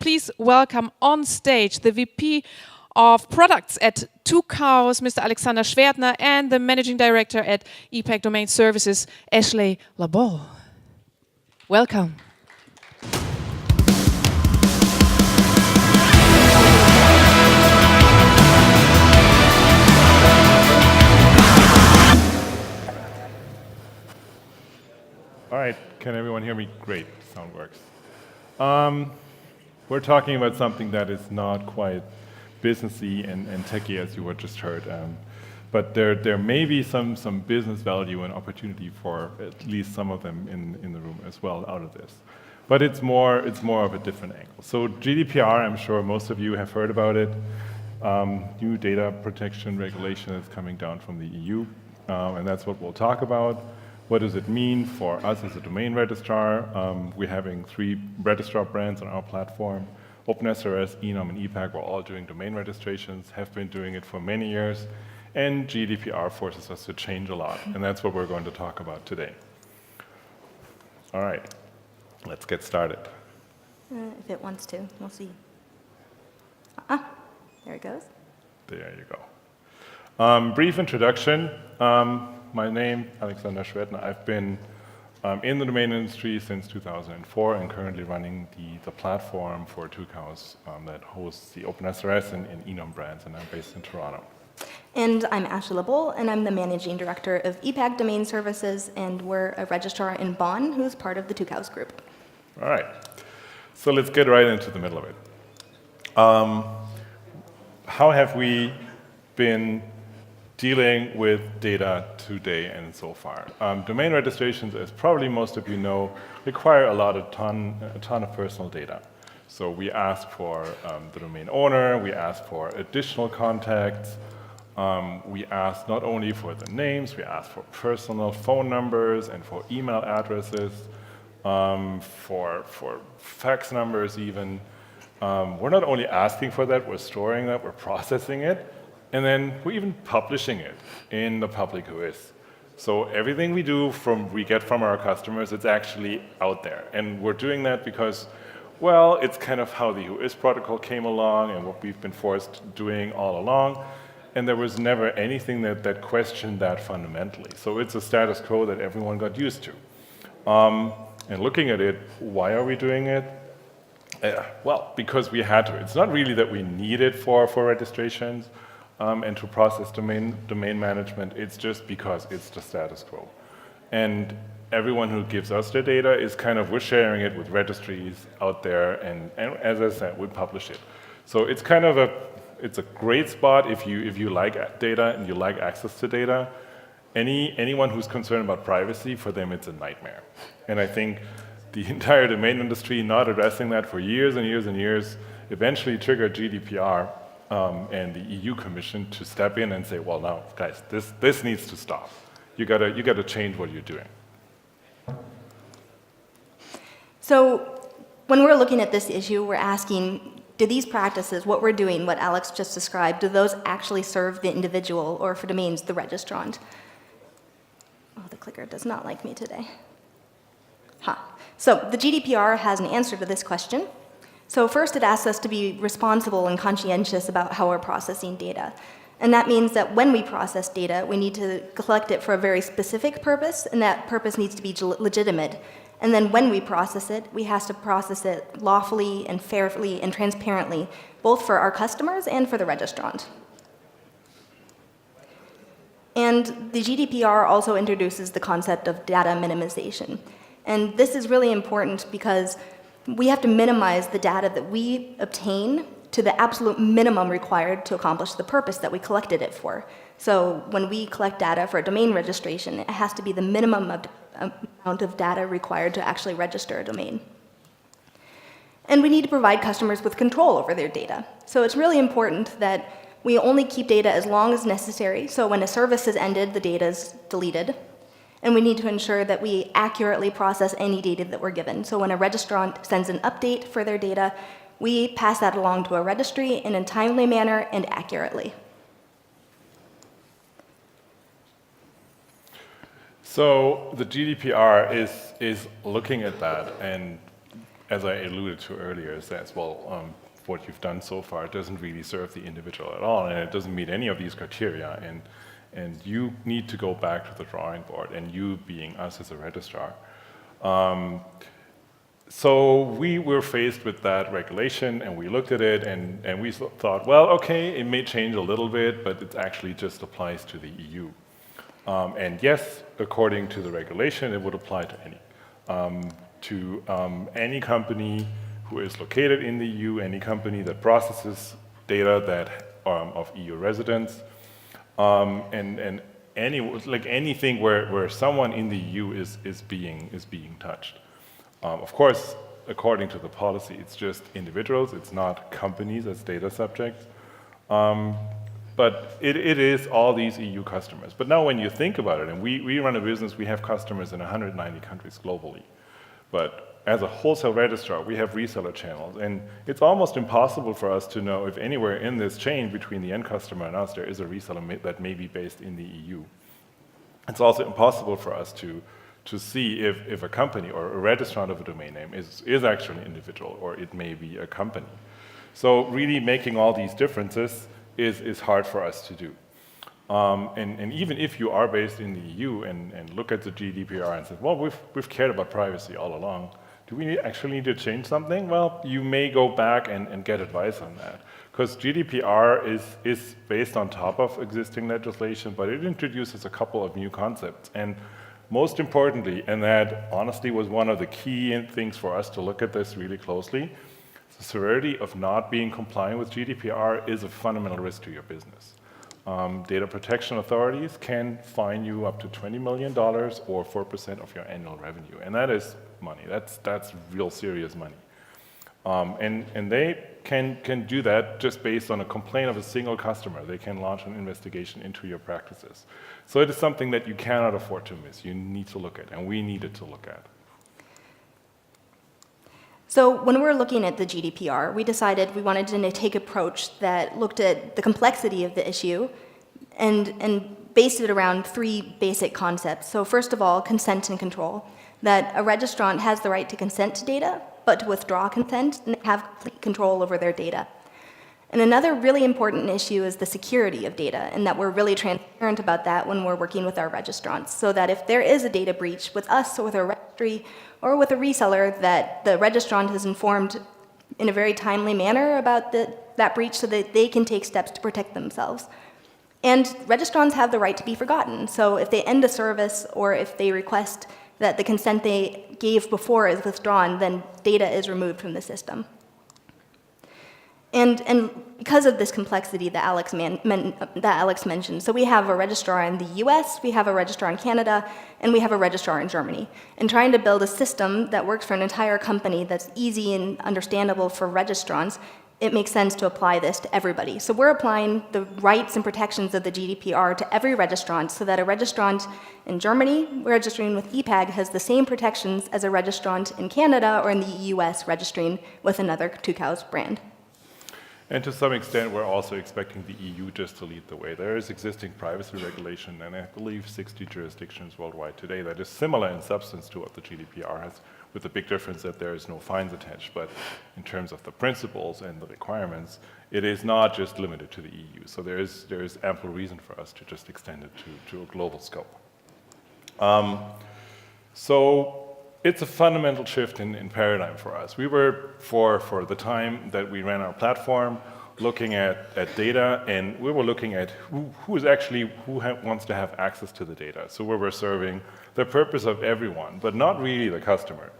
please welcome on stage the VP of Products at Tucows, Mr. Alexander Schwertner, and the Managing Director at EPAC Domain Services, Ashley Bolle. Welcome. All right, can everyone hear me? Great, sound works. We're talking about something that is not quite businessy and techy as you were just heard, but there may be some business value and opportunity for at least some of them in the room as well out of this. But it's more of a different angle. So GDPR, I'm sure most of you have heard about it. New data protection regulation is coming down from the EU, and that's what we'll talk about. What does it mean for us as a domain registrar? We're having 3 registrar brands on our platform. OpenSRS, Enum, and EPAC were all doing domain registrations, have been doing it for many years, and GDPR forces us to change a lot, and that's what we're going to talk about today. All right, let's get started. If it wants to, we'll see. There it goes. There you go. Brief introduction. My name, Alexander Schwertner. I've been in the domain industry since 2004 and currently running the platform for Tucows that hosts the OpenSRS and Enum brands, and I'm based in Toronto. And I'm Ashley Bolle, and I'm the Managing Director of EPAC Domain Services, and we're a registrar in Bonn who's part of the Tucows group. All right, so let's get right into the middle of it. How have we been dealing with data today and so far? Domain registrations, as probably most of you know, require a ton of personal data. So we ask for the domain owner, we ask for additional contacts, we ask not only for the names, we ask for personal phone numbers and for email addresses, for fax numbers even. We're not only asking for that, we're storing that, we're processing it, and then we're even publishing it in the public Whois. So everything we do we get from our customers, it's actually out there. And we're doing that because, well, it's kind of how the Whois protocol came along and what we've been forced doing all along. And there was never anything that questioned that fundamentally. So it's a status quo that everyone got used to. And looking at it, why are we doing it? Well, because we had to. It's not really that we need it for registrations and to process domain management. It's just because it's the status quo. And everyone who gives us their data is we're sharing it with registries out there, and as I said, we publish it. So it's it's a great spot if you like data and you like access to data. Anyone who's concerned about privacy, for them it's a nightmare. And I think the entire domain industry not addressing that for years and years and years eventually triggered GDPR and the EU Commission to step in and say, well, now, guys, this needs to stop. You gotta change what you're doing. So when we're looking at this issue, we're asking, do these practices, what we're doing, what Alex just described, do those actually serve the individual, or for domains, the registrant? Oh, the clicker does not like me today. So the GDPR has an answer to this question. So first, it asks us to be responsible and conscientious about how we're processing data. And that means that when we process data, we need to collect it for a very specific purpose, and that purpose needs to be legitimate. And then when we process it, we have to process it lawfully and fairly and transparently, both for our customers and for the registrant. And the GDPR also introduces the concept of data minimization. And this is really important because we have to minimize the data that we obtain to the absolute minimum required to accomplish the purpose that we collected it for. So when we collect data for a domain registration, it has to be the minimum amount of data required to actually register a domain. And we need to provide customers with control over their data. So it's really important that we only keep data as long as necessary. So when a service has ended, the data is deleted. And we need to ensure that we accurately process any data that we're given. So when a registrant sends an update for their data, we pass that along to a registry in a timely manner and accurately. So the GDPR is looking at that, and as I alluded to earlier, says, well, what you've done so far doesn't really serve the individual at all, and it doesn't meet any of these criteria, and you need to go back to the drawing board, and you being us as a registrar. So we were faced with that regulation, and we looked at it, and we thought, well, okay, it may change a little bit, but it actually just applies to the EU. And yes, according to the regulation, it would apply to any company who is located in the EU, any company that processes data that of EU residents, and anything where someone in the EU is being touched. Of course, according to the policy, it's just individuals, it's not companies as data subjects. But it is all these EU customers. But now when you think about it, and we run a business, we have customers in 190 countries globally. But as a wholesale registrar, we have reseller channels. And it's almost impossible for us to know if anywhere in this chain between the end customer and us, there is a reseller that may be based in the EU. It's also impossible for us to see if a company or a registrant of a domain name is actually an individual, or it may be a company. So really making all these differences is hard for us to do. And even if you are based in the EU and look at the GDPR and say, well, we've cared about privacy all along, do we actually need to change something? Well, you may go back and get advice on that. Because GDPR is based on top of existing legislation, but it introduces a couple of new concepts. And most importantly, and that honestly was one of the key things for us to look at this really closely, the severity of not being compliant with GDPR is a fundamental risk to your business. Data protection authorities can fine you up to $20 million or 4% of your annual revenue. And that is money. That's real serious money. And they can do that just based on a complaint of a single customer. They can launch an investigation into your practices. So it is something that you cannot afford to miss. You need to look at, and we needed to look at. So when we were looking at the GDPR, we decided we wanted to take an approach that looked at the complexity of the issue and based it around three basic concepts. So first of all, consent and control, that a registrant has the right to consent to data, but to withdraw consent and have complete control over their data. And another really important issue is the security of data, and that we're really transparent about that when we're working with our registrants, so that if there is a data breach with us or with a registry or with a reseller, that the registrant is informed in a very timely manner about that breach so that they can take steps to protect themselves. And registrants have the right to be forgotten. So if they end a service or if they request that the consent they gave before is withdrawn, then data is removed from the system. And because of this complexity that Alex mentioned, so we have a registrar in the US, we have a registrar in Canada, and we have a registrar in Germany. And trying to build a system that works for an entire company that's easy and understandable for registrants, it makes sense to apply this to everybody. So we're applying the rights and protections of the GDPR to every registrant so that a registrant in Germany registering with EPAG has the same protections as a registrant in Canada or in the US registering with another Tucows brand. And to some extent, we're also expecting the EU just to lead the way. There is existing privacy regulation, and I believe 60 jurisdictions worldwide today that is similar in substance to what the GDPR has, with the big difference that there is no fines attached. But in terms of the principles and the requirements, it is not just limited to the EU. So there is ample reason for us to just extend it to a global scope. So it's a fundamental shift in paradigm for us. We were, for the time that we ran our platform, looking at data, and we were looking at who wants to have access to the data. So we were serving the purpose of everyone, but not really the customer.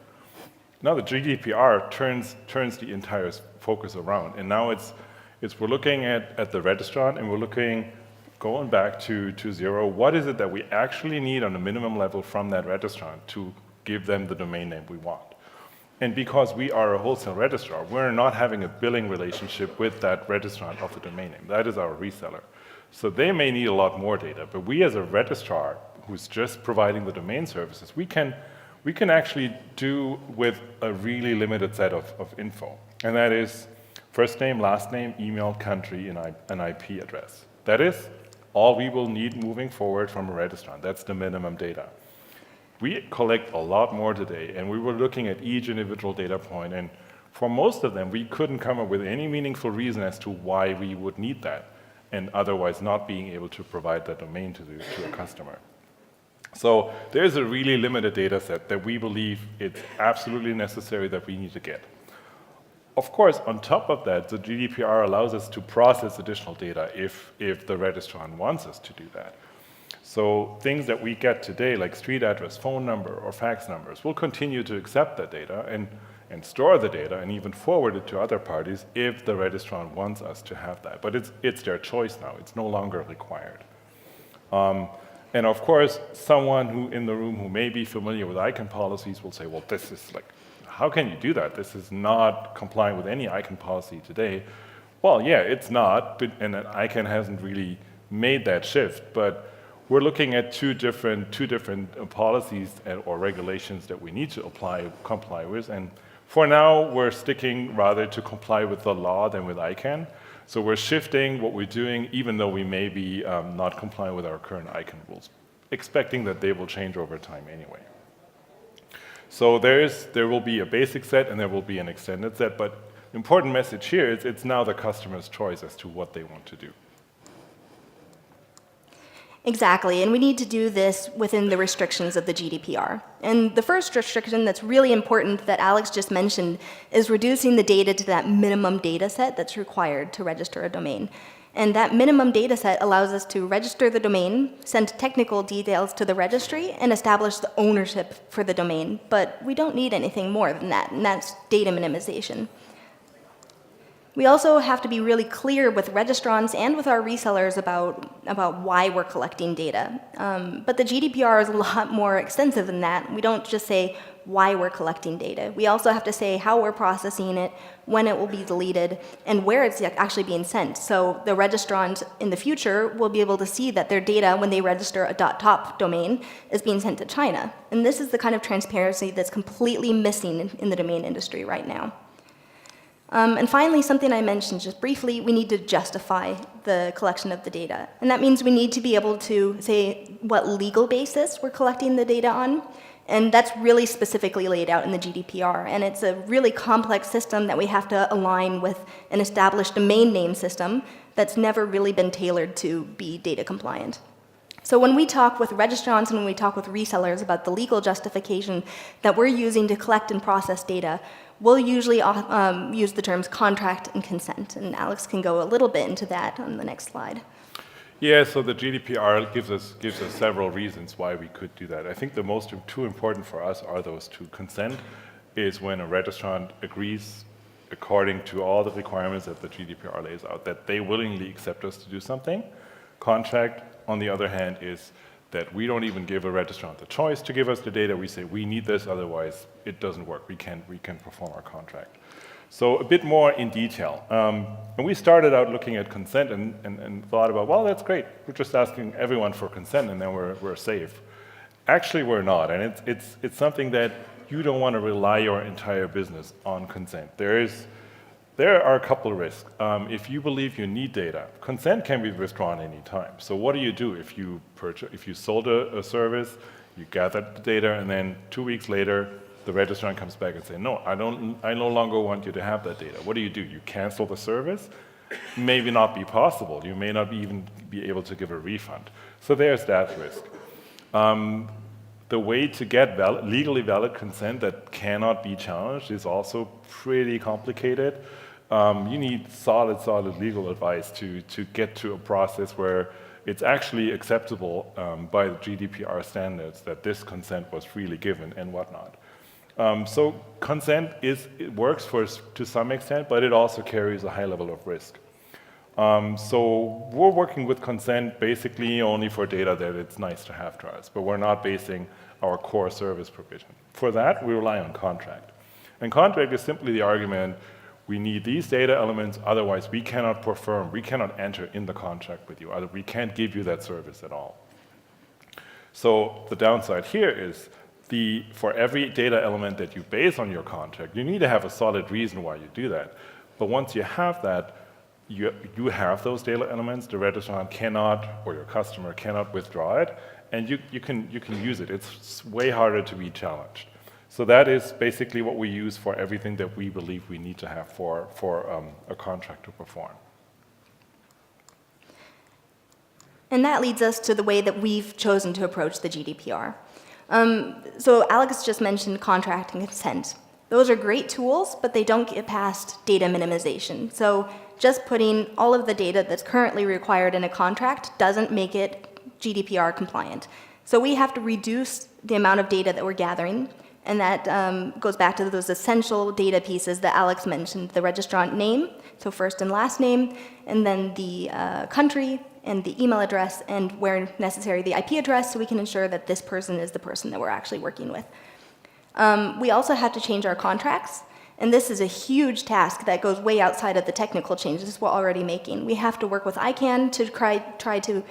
Now the GDPR turns the entire focus around, and now we're looking at the registrant, and we're going back to zero. What is it that we actually need on a minimum level from that registrant to give them the domain name we want? And because we are a wholesale registrar, we're not having a billing relationship with that registrant of the domain name. That is our reseller. So they may need a lot more data, but we as a registrar who's just providing the domain services, we can actually do with a really limited set of info. And that is first name, last name, email, country, and an IP address. That is all we will need moving forward from a registrant. That's the minimum data. We collect a lot more today, and we were looking at each individual data point, and for most of them, we couldn't come up with any meaningful reason as to why we would need that, and otherwise not being able to provide that domain to a customer. So there's a really limited data set that we believe it's absolutely necessary that we need to get. Of course, on top of that, the GDPR allows us to process additional data if the registrant wants us to do that. So things that we get today, like street address, phone number, or fax numbers, will continue to accept that data and store the data and even forward it to other parties if the registrant wants us to have that. But it's their choice now. It's no longer required. And of course, someone who in the room who may be familiar with ICANN policies will say, well, this is like, how can you do that? This is not complying with any ICANN policy today. Well, yeah, it's not, and ICANN hasn't really made that shift, but we're looking at two different policies or regulations that we need to comply with, and for now, we're sticking rather to comply with the law than with ICANN. So we're shifting what we're doing, even though we may be not complying with our current ICANN rules, expecting that they will change over time anyway. So there will be a basic set and there will be an extended set, but the important message here is it's now the customer's choice as to what they want to do. Exactly, and we need to do this within the restrictions of the GDPR. And the first restriction that's really important that Alex just mentioned is reducing the data to that minimum data set that's required to register a domain. And that minimum data set allows us to register the domain, send technical details to the registry, and establish the ownership for the domain. But we don't need anything more than that, and that's data minimization. We also have to be really clear with registrants and with our resellers about why we're collecting data. But the GDPR is a lot more extensive than that. We don't just say why we're collecting data. We also have to say how we're processing it, when it will be deleted, and where it's actually being sent. So the registrant in the future will be able to see that their data, when they register a .top domain, is being sent to China. And this is the kind of transparency that's completely missing in the domain industry right now. And finally, something I mentioned just briefly, we need to justify the collection of the data. And that means we need to be able to say what legal basis we're collecting the data on. And that's really specifically laid out in the GDPR. And it's a really complex system that we have to align with an established domain name system that's never really been tailored to be data compliant. So when we talk with registrants and when we talk with resellers about the legal justification that we're using to collect and process data, we'll usually use the terms contract and consent. And Alex can go a little bit into that on the next slide. Yeah, so the GDPR gives us several reasons why we could do that. I think the two important for us are those two. Consent is when a registrant agrees, according to all the requirements that the GDPR lays out, that they willingly accept us to do something. Contract, on the other hand, is that we don't even give a registrant the choice to give us the data. We say, we need this, otherwise it doesn't work. We can perform our contract. So a bit more in detail. And we started out looking at consent and thought about, well, that's great. We're just asking everyone for consent and then we're safe. Actually, we're not. And it's something that you don't want to rely your entire business on consent. There are a couple of risks. If you believe you need data, consent can be withdrawn any time. So what do you do if you sold a service, you gathered the data, and then 2 weeks later, the registrant comes back and says, no, I no longer want you to have that data. What do? You cancel the service? Maybe not be possible. You may not even be able to give a refund. So there's that risk. The way to get legally valid consent that cannot be challenged is also pretty complicated. You need solid legal advice to get to a process where it's actually acceptable by the GDPR standards that this consent was freely given and whatnot. So consent works to some extent, but it also carries a high level of risk. So we're working with consent basically only for data that it's nice to have to us, but we're not basing our core service provision. For that, we rely on contract. And contract is simply the argument, we need these data elements, otherwise we cannot perform, we cannot enter in the contract with you, we can't give you that service at all. So the downside here is for every data element that you base on your contract, you need to have a solid reason why you do that. But once you have that, you have those data elements, the registrant cannot, or your customer cannot withdraw it, and you can use it. It's way harder to be challenged. So that is basically what we use for everything that we believe we need to have for a contract to perform. And that leads us to the way that we've chosen to approach the GDPR. So Alex just mentioned contract and consent. Those are great tools, but they don't get past data minimization. So just putting all of the data that's currently required in a contract doesn't make it GDPR compliant. So we have to reduce the amount of data that we're gathering, and that goes back to those essential data pieces that Alex mentioned, the registrant name, so first and last name, and then the country, and the email address, and where necessary, the IP address, so we can ensure that this person is the person that we're actually working with. We also have to change our contracts, and this is a huge task that goes way outside of the technical changes we're already making. We have to work with ICANN to try to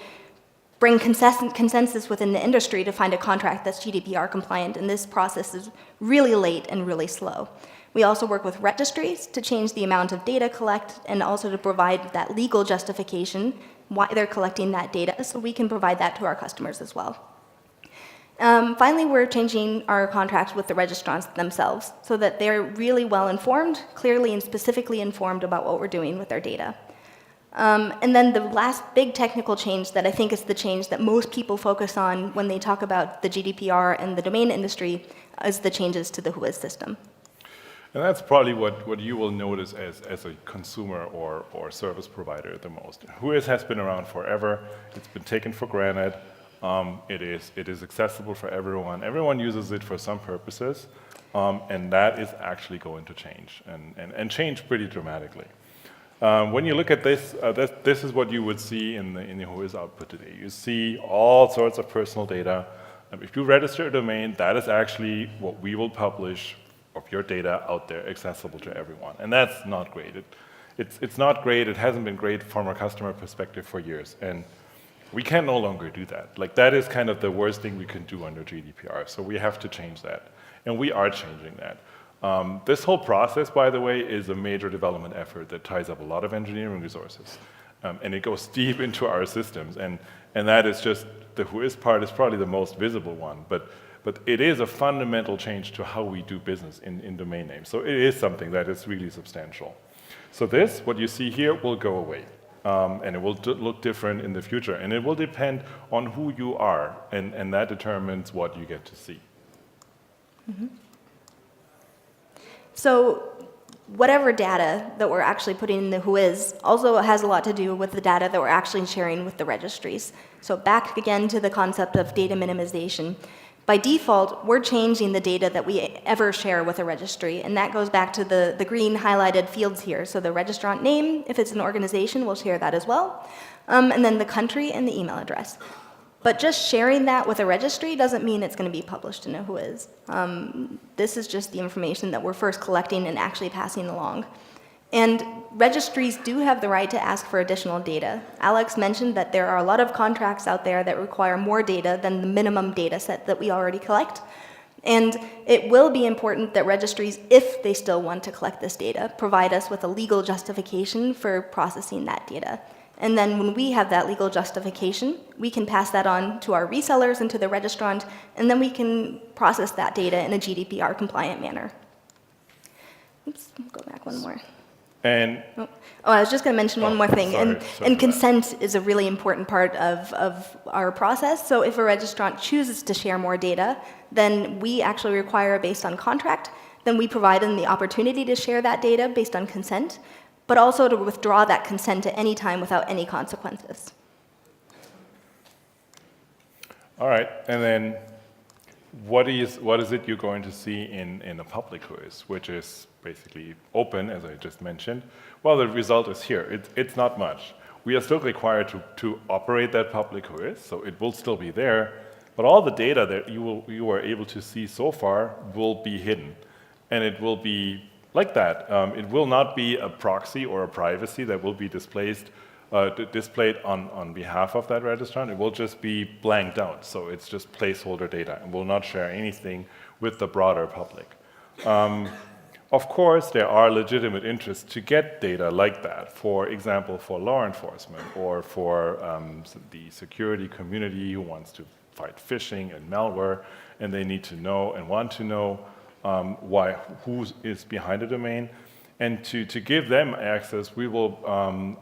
bring consensus within the industry to find a contract that's GDPR compliant, and this process is really late and really slow. We also work with registries to change the amount of data collected and also to provide that legal justification why they're collecting that data, so we can provide that to our customers as well. Finally, we're changing our contracts with the registrants themselves so that they're really well informed, clearly and specifically informed about what we're doing with their data. And then the last big technical change that I think is the change that most people focus on when they talk about the GDPR and the domain industry is the changes to the Whois system. And that's probably what you will notice as a consumer or service provider the most. Whois has been around forever. It's been taken for granted. It is accessible for everyone. Everyone uses it for some purposes, and that is actually going to change, and change pretty dramatically. When you look at this, this is what you would see in the Whois output today. You see all sorts of personal data. If you register a domain, that is actually what we will publish of your data out there, accessible to everyone. And that's not great. It's not great. It hasn't been great from a customer perspective for years. And we can no longer do that. Like, that is kind of the worst thing we can do under GDPR. So we have to change that. And we are changing that. This whole process, by the way, is a major development effort that ties up a lot of engineering resources. And it goes deep into our systems. And that is just, the Whois part is probably the most visible one. But it is a fundamental change to how we do business in domain names. So it is something that is really substantial. So this, what you see here, will go away. And it will look different in the future. And it will depend on who you are. And that determines what you get to see. Mm-hmm. So whatever data that we're actually putting in the Whois also has a lot to do with the data that we're actually sharing with the registries. So back again to the concept of data minimization. By default, we're changing the data that we ever share with a registry, and that goes back to the green highlighted fields here. So the registrant name, if it's an organization, we'll share that as well, and then the country and the email address. But just sharing that with a registry doesn't mean it's going to be published in a Whois. This is just the information that we're first collecting and actually passing along. And registries do have the right to ask for additional data. Alex mentioned that there are a lot of contracts out there that require more data than the minimum data set that we already collect. And it will be important that registries, if they still want to collect this data, provide us with a legal justification for processing that data. And then when we have that legal justification, we can pass that on to our resellers and to the registrant, and then we can process that data in a GDPR compliant manner. Oops, go back one more. And I was just going to mention one more thing. Sorry and consent is a really important part of our process. So if a registrant chooses to share more data than we actually require based on contract, then we provide them the opportunity to share that data based on consent, but also to withdraw that consent at any time without any consequences. all right, and then what is it you're going to see in a public Whois, which is basically open, as I just mentioned? Well, the result is here. It's not much. We are still required to operate that public Whois, so it will still be there, but all the data that you were able to see so far will be hidden, and it will be like that. It will not be a proxy or a privacy that will be displayed on behalf of that registrant. It will just be blanked out, so it's just placeholder data, and will not share anything with the broader public. Of course, there are legitimate interests to get data like that, for example, for law enforcement or for the security community who wants to fight phishing and malware, and they need to know and want to know who is behind the domain. And to give them access, we will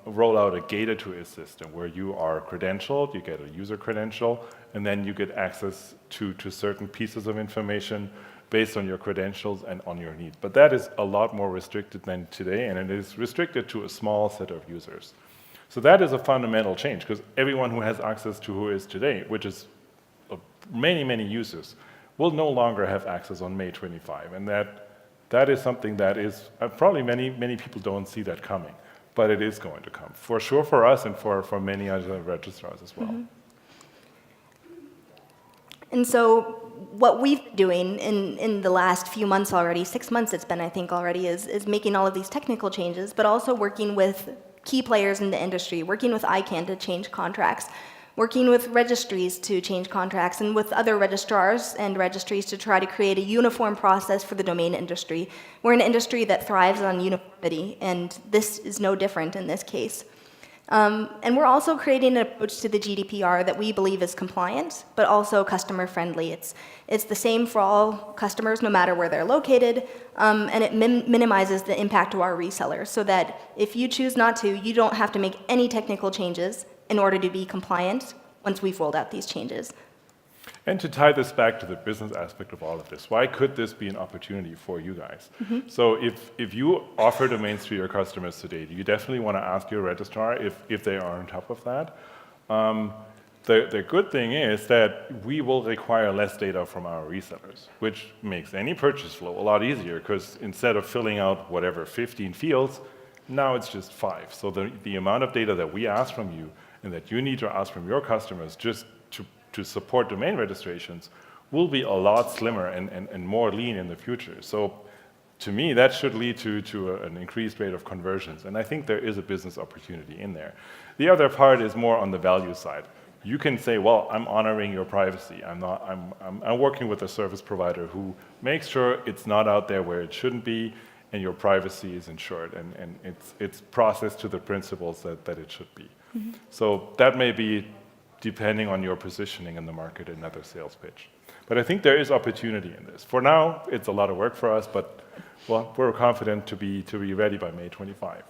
roll out a gated to it system where you are credentialed, you get a user credential, and then you get access to certain pieces of information based on your credentials and on your needs. But that is a lot more restricted than today, and it is restricted to a small set of users. So that is a fundamental change, because everyone who has access to Whois today, which is many, many users, will no longer have access on May 25. And that is something that is, probably many people don't see that coming, but it is going to come. For sure for us and for many other registrars as well. And so what we've been doing in the last few months already, 6 months it's been, I think, already, is making all of these technical changes, but also working with key players in the industry, working with ICANN to change contracts, working with registries to change contracts, and with other registrars and registries to try to create a uniform process for the domain industry. We're an industry that thrives on uniformity, and this is no different in this case. And we're also creating an approach to the GDPR that we believe is compliant, but also customer-friendly. It's the same for all customers, no matter where they're located, and it minimizes the impact to our resellers, so that if you choose not to, you don't have to make any technical changes in order to be compliant once we've rolled out these changes. And to tie this back to the business aspect of all of this, why could this be an opportunity for you guys? So if you offer domains to your customers today, you definitely want to ask your registrar if they are on top of that. The good thing is that we will require less data from our resellers, which makes any purchase flow a lot easier, because instead of filling out whatever 15 fields, now it's just 5. So the amount of data that we ask from you and that you need to ask from your customers just to support domain registrations will be a lot slimmer and more lean in the future. So to me, that should lead to an increased rate of conversions. And I think there is a business opportunity in there. The other part is more on the value side. You can say, well, I'm honoring your privacy. I'm working with a service provider who makes sure it's not out there where it shouldn't be, and your privacy is ensured, and it's processed to the principles that it should be. So that may be, depending on your positioning in the market, another sales pitch. But I think there is opportunity in this. For now, it's a lot of work for us, but well, we're confident to be ready by May 25.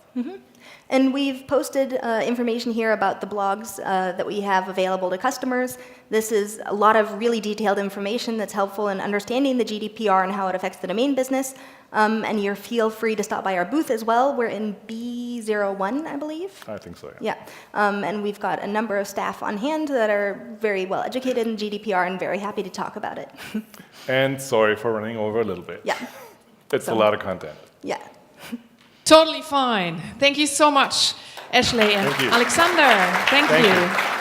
And we've posted information here about the blogs that we have available to customers. This is a lot of really detailed information that's helpful in understanding the GDPR and how it affects the domain business. And you feel free to stop by our booth as well. We're in B01, I believe. I think so, yeah. Yeah, and we've got a number of staff on hand that are very well educated in GDPR and very happy to talk about it. And sorry for running over a little bit. Yeah. It's a lot of content. Yeah. Totally fine. Thank you so much, Ashley and Thank you. Alexander. Thank you.